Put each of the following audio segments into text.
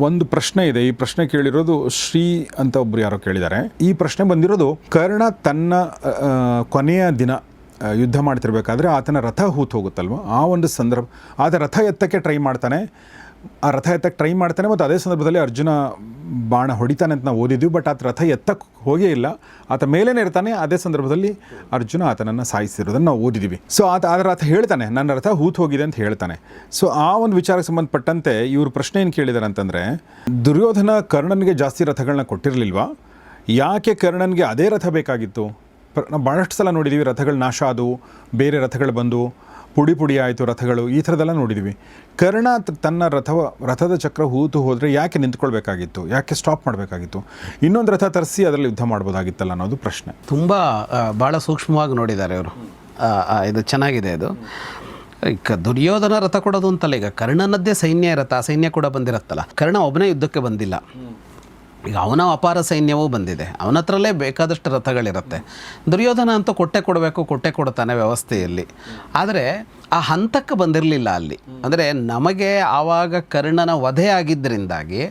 ಒಂದು ಪ್ರಶ್ನೆ ಇದೆ. ಈ ಪ್ರಶ್ನೆ ಕೇಳಿರೋದು ಶ್ರೀ ಅಂತ ಒಬ್ರು ಯಾರೋ ಕೇಳಿದ್ದಾರೆ. ಈ ಪ್ರಶ್ನೆ ಬಂದಿರೋದು, ಕರ್ಣ ತನ್ನ ಕೊನೆಯ ದಿನ ಯುದ್ಧ ಮಾಡ್ತಿರ್ಬೇಕಾದ್ರೆ ಆತನ ರಥ ಹೂತು ಹೋಗುತ್ತಲ್ವ, ಆ ಒಂದು ಸಂದರ್ಭ ಆತ ರಥ ಎತ್ತಕ್ಕೆ ಟ್ರೈ ಮಾಡ್ತಾನೆ. ಆ ರಥ ಎತ್ತಕ್ಕೆ ಟ್ರೈ ಮಾಡ್ತಾನೆ ಮತ್ತು ಅದೇ ಸಂದರ್ಭದಲ್ಲಿ ಅರ್ಜುನ ಬಾಣ ಹೊಡಿತಾನೆ ಅಂತ ನಾವು ಓದಿದ್ವಿ. ಬಟ್ ಆತ ರಥ ಎತ್ತಕ್ಕೆ ಹೋಗೇ ಇಲ್ಲ, ಆತ ಮೇಲೇ ಇರ್ತಾನೆ. ಅದೇ ಸಂದರ್ಭದಲ್ಲಿ ಅರ್ಜುನ ಆತನನ್ನು ಸಾಯಿಸಿರೋದನ್ನು ನಾವು ಓದಿದ್ದೀವಿ. ಸೊ ಆತ ಹೇಳ್ತಾನೆ, ನನ್ನ ರಥ ಹೂತು ಹೋಗಿದೆ ಅಂತ ಹೇಳ್ತಾನೆ. ಸೊ ಆ ಒಂದು ವಿಚಾರಕ್ಕೆ ಸಂಬಂಧಪಟ್ಟಂತೆ ಇವರು ಪ್ರಶ್ನೆ ಏನು ಕೇಳಿದ್ದಾರೆ ಅಂತಂದರೆ, ದುರ್ಯೋಧನ ಕರ್ಣನಿಗೆ ಜಾಸ್ತಿ ರಥಗಳನ್ನ ಕೊಟ್ಟಿರಲಿಲ್ವಾ? ಯಾಕೆ ಕರ್ಣನಿಗೆ ಅದೇ ರಥ ಬೇಕಾಗಿತ್ತು? ನಾವು ಭಾಳಷ್ಟು ಸಲ ನೋಡಿದ್ದೀವಿ ರಥಗಳು ನಾಶ ಆದವು, ಬೇರೆ ರಥಗಳು ಬಂದು ಪುಡಿ ಆಯಿತು ರಥಗಳು, ಈ ಥರದ್ದೆಲ್ಲ ನೋಡಿದ್ದೀವಿ. ಕರ್ಣ ತನ್ನ ರಥದ ಚಕ್ರ ಹೂತು ಹೋದರೆ ಯಾಕೆ ನಿಂತ್ಕೊಳ್ಬೇಕಾಗಿತ್ತು? ಯಾಕೆ ಸ್ಟಾಪ್ ಮಾಡಬೇಕಾಗಿತ್ತು? ಇನ್ನೊಂದು ರಥ ತರಿಸಿ ಅದರಲ್ಲಿ ಯುದ್ಧ ಮಾಡ್ಬೋದಾಗಿತ್ತಲ್ಲ ಅನ್ನೋದು ಪ್ರಶ್ನೆ. ತುಂಬ ಭಾಳ ಸೂಕ್ಷ್ಮವಾಗಿ ನೋಡಿದ್ದಾರೆ ಅವರು. ಇದು ಚೆನ್ನಾಗಿದೆ. ಇದು ಈಗ ದುರ್ಯೋಧನ ರಥ ಕೊಡೋದು ಅಂತಲ್ಲ, ಈಗ ಕರ್ಣನದ್ದೇ ಸೈನ್ಯ ಇರುತ್ತೆ, ಆ ಸೈನ್ಯ ಕೂಡ ಬಂದಿರತ್ತಲ್ಲ. ಕರ್ಣ ಒಬ್ಬನೇ ಯುದ್ಧಕ್ಕೆ ಬಂದಿಲ್ಲ, ಈಗ ಅವನ ಅಪಾರ ಸೈನ್ಯವೂ ಬಂದಿದೆ, ಅವನ ಹತ್ರಲ್ಲೇ ಬೇಕಾದಷ್ಟು ರಥಗಳಿರುತ್ತೆ. ದುರ್ಯೋಧನ ಅಂತೂ ಕೊಟ್ಟೆ ಕೊಡ್ತಾನೆ ವ್ಯವಸ್ಥೆಯಲ್ಲಿ. ಆದರೆ ಆ ಹಂತಕ್ಕೆ ಬಂದಿರಲಿಲ್ಲ ಅಲ್ಲಿ. ಅಂದರೆ ನಮಗೆ ಆವಾಗ ಕರ್ಣನ ವಧೆ ಆಗಿದ್ದರಿಂದಾಗಿ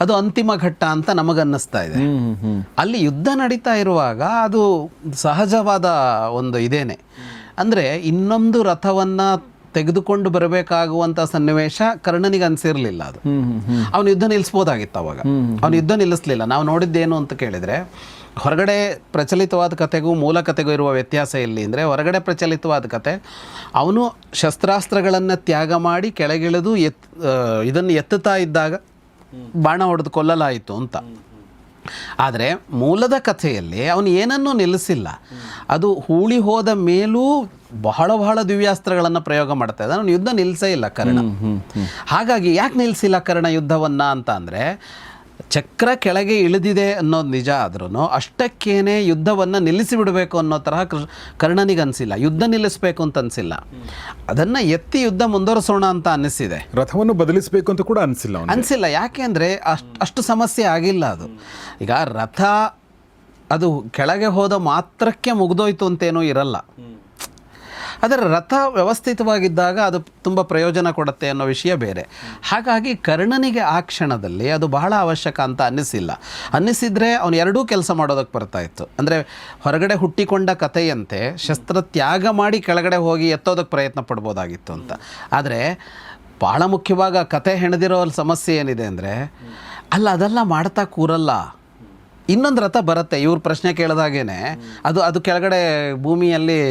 ಅದು ಅಂತಿಮ ಘಟ್ಟ ಅಂತ ನಮಗನ್ನಿಸ್ತಾ ಇದೆ. ಅಲ್ಲಿ ಯುದ್ಧ ನಡೀತಾ ಇರುವಾಗ ಅದು ಸಹಜವಾದ ಒಂದು ಇದೇನೆ. ಅಂದರೆ ಇನ್ನೊಂದು ರಥವನ್ನು ತೆಗೆದುಕೊಂಡು ಬರಬೇಕಾಗುವಂಥ ಸನ್ನಿವೇಶ ಕರ್ಣನಿಗೆ ಅನಿಸಿರಲಿಲ್ಲ. ಅದು ಅವನು ಯುದ್ಧ ನಿಲ್ಲಿಸ್ಬೋದಾಗಿತ್ತು. ಅವಾಗ ಅವನು ಯುದ್ಧ ನಿಲ್ಲಿಸಲಿಲ್ಲ. ನಾವು ನೋಡಿದ್ದೇನು ಅಂತ ಕೇಳಿದರೆ, ಹೊರಗಡೆ ಪ್ರಚಲಿತವಾದ ಕಥೆಗೂ ಮೂಲ ಕಥೆಗೂ ಇರುವ ವ್ಯತ್ಯಾಸ ಎಲ್ಲಿ ಅಂದರೆ, ಹೊರಗಡೆ ಪ್ರಚಲಿತವಾದ ಕಥೆ ಅವನು ಶಸ್ತ್ರಾಸ್ತ್ರಗಳನ್ನು ತ್ಯಾಗ ಮಾಡಿ ಕೆಳಗಿಳಿದು ಇದನ್ನು ಎತ್ತುತ್ತಾ ಇದ್ದಾಗ ಬಾಣ ಹೊಡೆದು ಕೊಲ್ಲಲಾಯಿತು ಅಂತ. ಆದರೆ ಮೂಲದ ಕಥೆಯಲ್ಲಿ ಅವನು ಏನನ್ನೂ ನಿಲ್ಲಿಸಿಲ್ಲ. ಅದು ಹೂಳಿ ಹೋದ ಮೇಲೂ ಬಹಳ ದಿವ್ಯಾಸ್ತ್ರಗಳನ್ನು ಪ್ರಯೋಗ ಮಾಡ್ತಾ ಇದ್ದ. ಅವನು ಯುದ್ಧ ನಿಲ್ಲಿಸೇ ಇಲ್ಲ ಕರ್ಣ. ಹಾಗಾಗಿ ಯಾಕೆ ನಿಲ್ಲಿಸಿಲ್ಲ ಕರ್ಣ ಯುದ್ಧವನ್ನು ಅಂತ ಅಂದರೆ, ಚಕ್ರ ಕೆಳಗೆ ಇಳಿದಿದೆ ಅನ್ನೋದು ನಿಜ ಆದ್ರೂ ಅಷ್ಟಕ್ಕೇನೆ ಯುದ್ಧವನ್ನು ನಿಲ್ಲಿಸಿಬಿಡಬೇಕು ಅನ್ನೋ ತರಹ ಕರ್ಣನಿಗೆ ಅನಿಸಿಲ್ಲ. ಯುದ್ಧ ನಿಲ್ಲಿಸಬೇಕು ಅಂತ ಅನಿಸಿಲ್ಲ, ಅದನ್ನು ಎತ್ತಿ ಯುದ್ಧ ಮುಂದುವರಿಸೋಣ ಅಂತ ಅನ್ನಿಸಿದೆ. ರಥವನ್ನು ಬದಲಿಸಬೇಕು ಅಂತ ಕೂಡ ಅನಿಸಿಲ್ಲ. ಯಾಕೆ ಅಂದರೆ ಅಷ್ಟು ಸಮಸ್ಯೆ ಆಗಿಲ್ಲ. ಅದು ಈಗ ರಥ ಅದು ಕೆಳಗೆ ಹೋದ ಮಾತ್ರಕ್ಕೆ ಮುಗಿದೋಯ್ತು ಅಂತೇನೂ ಇರಲ್ಲ. ಅದರ ರಥ ವ್ಯವಸ್ಥಿತವಾಗಿದ್ದಾಗ ಅದು ತುಂಬ ಪ್ರಯೋಜನ ಕೊಡುತ್ತೆ ಅನ್ನೋ ವಿಷಯ ಬೇರೆ. ಹಾಗಾಗಿ ಕರ್ಣನಿಗೆ ಆ ಕ್ಷಣದಲ್ಲಿ ಅದು ಬಹಳ ಅವಶ್ಯಕ ಅಂತ ಅನ್ನಿಸಿದರೆ ಅವನು ಎರಡೂ ಕೆಲಸ ಮಾಡೋದಕ್ಕೆ ಬರ್ತಾಯಿತ್ತು. ಅಂದರೆ ಹೊರಗಡೆ ಹುಟ್ಟಿಕೊಂಡ ಕಥೆಯಂತೆ ಶಸ್ತ್ರ ತ್ಯಾಗ ಮಾಡಿ ಕೆಳಗಡೆ ಹೋಗಿ ಎತ್ತೋದಕ್ಕೆ ಪ್ರಯತ್ನ ಪಡ್ಬೋದಾಗಿತ್ತು ಅಂತ. ಆದರೆ ಭಾಳ ಮುಖ್ಯವಾಗಿ ಕತೆ ಹೆಣೆದಿರೋ ಸಮಸ್ಯೆ ಏನಿದೆ ಅಂದರೆ, ಅದೆಲ್ಲ ಮಾಡ್ತಾ ಕೂರಲ್ಲ. ಇನ್ನೊಂದು ರಥ ಬರುತ್ತೆ. ಇವ್ರ ಪ್ರಶ್ನೆ ಕೇಳಿದಾಗೇ ಅದು ಕೆಳಗಡೆ ಭೂಮಿಯಲ್ಲಿ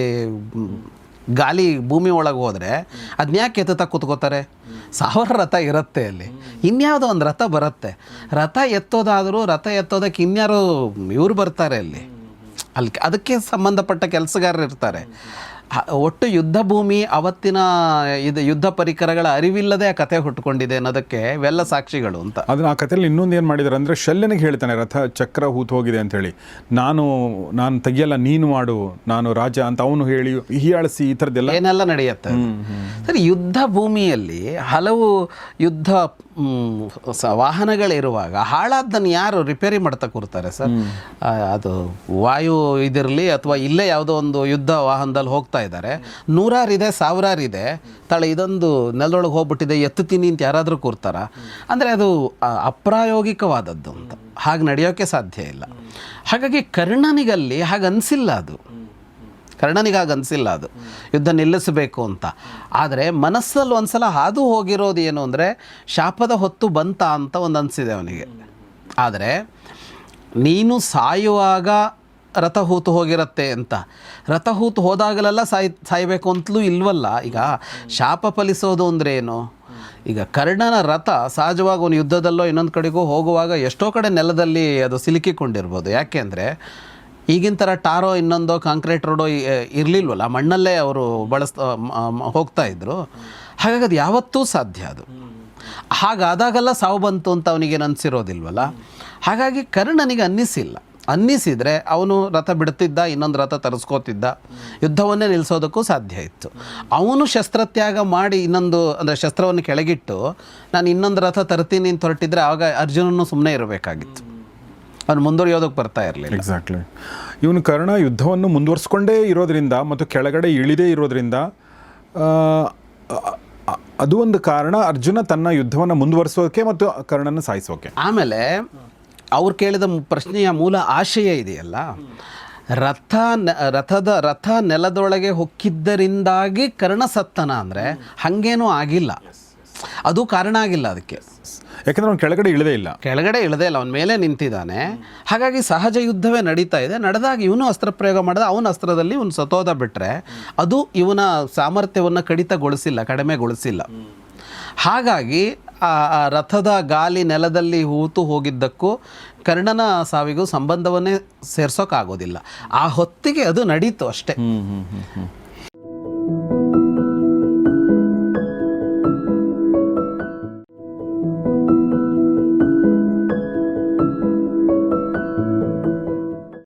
ಗಾಲಿ ಭೂಮಿ ಒಳಗೆ ಹೋದರೆ ಅದನ್ನ ಯಾಕೆ ಎತ್ತುತ್ತಾ ಕೂತ್ಕೋತಾರೆ? 1000 ರಥ ಇರುತ್ತೆ ಅಲ್ಲಿ, ಇನ್ಯಾವುದೋ ಒಂದು ರಥ ಬರುತ್ತೆ. ರಥ ಎತ್ತೋದಕ್ಕೆ ಇನ್ಯಾರು ಇವ್ರು ಬರ್ತಾರೆ ಅಲ್ಲಿ ಅದಕ್ಕೆ ಸಂಬಂಧಪಟ್ಟ ಕೆಲಸಗಾರರು ಇರ್ತಾರೆ. ಒಟ್ಟು ಯುದ್ಧ ಭೂಮಿ ಅವತ್ತಿನ ಯುದ್ಧ ಪರಿಕರಗಳ ಅರಿವಿಲ್ಲದೆ ಆ ಕತೆ ಹುಟ್ಟುಕೊಂಡಿದೆ ಅನ್ನೋದಕ್ಕೆ ಇವೆಲ್ಲ ಸಾಕ್ಷಿಗಳು ಅಂತ. ಅದನ್ನ ಆ ಕಥೆಯಲ್ಲಿ ಇನ್ನೊಂದು ಏನು ಮಾಡಿದ್ದಾರೆ ಅಂದರೆ, ಶಲ್ಯನಿಗೆ ಹೇಳ್ತಾನೆ ರಥ ಚಕ್ರ ಹೂತು ಹೋಗಿದೆ ಅಂಥೇಳಿ, ನಾನು ತೆಗಿಯಲ್ಲ, ನೀನು ಮಾಡು, ನಾನು ರಾಜ ಅಂತ ಅವನು ಹೇಳಿ ಹೀಯಾಳಿಸಿ ಈ ಥರದ್ದೆಲ್ಲ ಏನೆಲ್ಲ ನಡೆಯುತ್ತೆ. ಸರಿ, ಯುದ್ಧ ಭೂಮಿಯಲ್ಲಿ ಹಲವು ಯುದ್ಧ ವಾಹನಗಳಿರುವಾಗ ಹಾಳಾದ್ದನ್ನು ಯಾರು ರಿಪೇರಿ ಮಾಡ್ತಾ ಕೂರ್ತಾರೆ ಸರ್? ಅದು ವಾಯು ಇದಿರಲಿ ಅಥವಾ ಇಲ್ಲೇ ಯಾವುದೋ ಒಂದು ಯುದ್ಧ ವಾಹನದಲ್ಲಿ ಹೋಗ್ತಾ ಇದ್ದಾರೆ, 100 ಇದೆ, 1000 ಇದೆ, ಇದೊಂದು ನೆಲದೊಳಗೆ ಹೋಗ್ಬಿಟ್ಟಿದೆ, ಎತ್ತುತ್ತೀನಿ ಅಂತ ಯಾರಾದರೂ ಕೂರ್ತಾರ? ಅಂದರೆ ಅದು ಅಪ್ರಾಯೋಗಿಕವಾದದ್ದು ಅಂತ, ಹಾಗೆ ನಡೆಯೋಕ್ಕೆ ಸಾಧ್ಯ ಇಲ್ಲ. ಹಾಗಾಗಿ ಕರ್ಣನಿಗಲ್ಲಿ ಹಾಗೆ ಅನಿಸಿಲ್ಲ. ಕರ್ಣನಿಗಾಗನ್ಸಿಲ್ಲ ಅದು ಯುದ್ಧ ನಿಲ್ಲಿಸಬೇಕು ಅಂತ. ಆದರೆ ಮನಸ್ಸಲ್ಲಿ ಒಂದ್ಸಲ ಹಾದು ಹೋಗಿರೋದು ಏನು ಅಂದರೆ, ಶಾಪದ ಹೊತ್ತು ಬಂತ ಅಂತ ಒಂದು ಅನಿಸಿದೆ ಅವನಿಗೆ. ಆದರೆ ನೀನು ಸಾಯುವಾಗ ರಥ ಹೂತು ಹೋಗಿರತ್ತೆ ಅಂತ, ರಥ ಹೂತು ಹೋದಾಗಲೆಲ್ಲ ಸಾಯಬೇಕು ಅಂತಲೂ ಇಲ್ವಲ್ಲ. ಈಗ ಶಾಪ ಫಲಿಸೋದು ಅಂದರೆ ಏನು? ಈಗ ಕರ್ಣನ ರಥ ಸಹಜವಾಗಿ ಒಂದು ಯುದ್ಧದಲ್ಲೋ ಇನ್ನೊಂದು ಕಡೆಗೂ ಹೋಗುವಾಗ ಎಷ್ಟೋ ಕಡೆ ನೆಲದಲ್ಲಿ ಅದು ಸಿಲುಕಿಕೊಂಡಿರ್ಬೋದು. ಯಾಕೆ ಅಂದರೆ ಈಗಿನ ಥರ ಟಾರೋ ಇನ್ನೊಂದೋ ಕಾಂಕ್ರೀಟ್ ರೋಡೋ ಇರಲಿಲ್ವಲ್ಲ, ಮಣ್ಣಲ್ಲೇ ಅವರು ಹೋಗ್ತಾ ಇದ್ರು. ಹಾಗಾಗಿ ಅದು ಯಾವತ್ತೂ ಸಾಧ್ಯ. ಅದು ಹಾಗಾದಾಗೆಲ್ಲ ಸಾವು ಬಂತು ಅಂತ ಅವನಿಗೇನು ಅನಿಸಿರೋದಿಲ್ವಲ್ಲ. ಹಾಗಾಗಿ ಕರ್ಣನಿಗೆ ಅನ್ನಿಸಿದರೆ ಅವನು ರಥ ಬಿಡ್ತಿದ್ದ, ಇನ್ನೊಂದು ರಥ ತರಿಸ್ಕೋತಿದ್ದ, ಯುದ್ಧವನ್ನೇ ನಿಲ್ಲಿಸೋದಕ್ಕೂ ಸಾಧ್ಯ ಇತ್ತು. ಅವನು ಶಸ್ತ್ರತ್ಯಾಗ ಮಾಡಿ ಇನ್ನೊಂದು ಅಂದರೆ ಶಸ್ತ್ರವನ್ನು ಕೆಳಗಿಟ್ಟು ನಾನು ಇನ್ನೊಂದು ರಥ ತರ್ತೀನಿ ಅಂತ ಹೊರಟಿದ್ರೆ ಆವಾಗ ಅರ್ಜುನನು ಸುಮ್ಮನೆ ಇರಬೇಕಾಗಿತ್ತು, ಅವನು ಮುಂದುವರಿಯೋದಕ್ಕೆ ಬರ್ತಾ ಇರಲಿಲ್ಲ. ಎಕ್ಸಾಕ್ಟ್ಲಿ. ಇವನು ಕರ್ಣ ಯುದ್ಧವನ್ನು ಮುಂದುವರಿಸ್ಕೊಂಡೇ ಇರೋದ್ರಿಂದ ಮತ್ತು ಕೆಳಗಡೆ ಇಳಿದೇ ಇರೋದ್ರಿಂದ ಅದು ಒಂದು ಕಾರಣ ಅರ್ಜುನ ತನ್ನ ಯುದ್ಧವನ್ನು ಮುಂದುವರಿಸೋಕೆ ಮತ್ತು ಕರ್ಣನ ಸಾಯಿಸೋಕೆ. ಆಮೇಲೆ ಅವ್ರು ಕೇಳಿದ ಪ್ರಶ್ನೆಯ ಮೂಲ ಆಶಯ ಇದೆಯಲ್ಲ, ರಥ ನೆಲದೊಳಗೆ ಹೊಕ್ಕಿದ್ದರಿಂದಾಗಿ ಕರ್ಣ ಸತ್ತನ ಅಂದರೆ ಹಾಗೇನೂ ಆಗಿಲ್ಲ, ಅದು ಕಾರಣ ಆಗಿಲ್ಲ ಅದಕ್ಕೆ. ಯಾಕಂದ್ರೆ ಅವ್ನು ಕೆಳಗಡೆ ಇಳದೇ ಇಲ್ಲ, ಅವನ ಮೇಲೆ ನಿಂತಿದ್ದಾನೆ. ಹಾಗಾಗಿ ಸಹಜ ಯುದ್ಧವೇ ನಡೀತಾ ಇದೆ. ನಡೆದಾಗ ಇವನು ಅಸ್ತ್ರ ಪ್ರಯೋಗ ಮಾಡಿದ, ಅವನ ಅಸ್ತ್ರದಲ್ಲಿ ಇವನು ಸತೋದ ಬಿಟ್ಟರೆ ಅದು ಇವನ ಸಾಮರ್ಥ್ಯವನ್ನು ಕಡಿಮೆಗೊಳಿಸಿಲ್ಲ. ಹಾಗಾಗಿ ಆ ರಥದ ಗಾಲಿ ನೆಲದಲ್ಲಿ ಹೂತು ಹೋಗಿದ್ದಕ್ಕೂ ಕರ್ಣನ ಸಾವಿಗೂ ಸಂಬಂಧವನ್ನೇ ಸೇರ್ಸೋಕ್ಕಾಗೋದಿಲ್ಲ. ಆ ಹೊತ್ತಿಗೆ ಅದು ನಡೀತು ಅಷ್ಟೇ.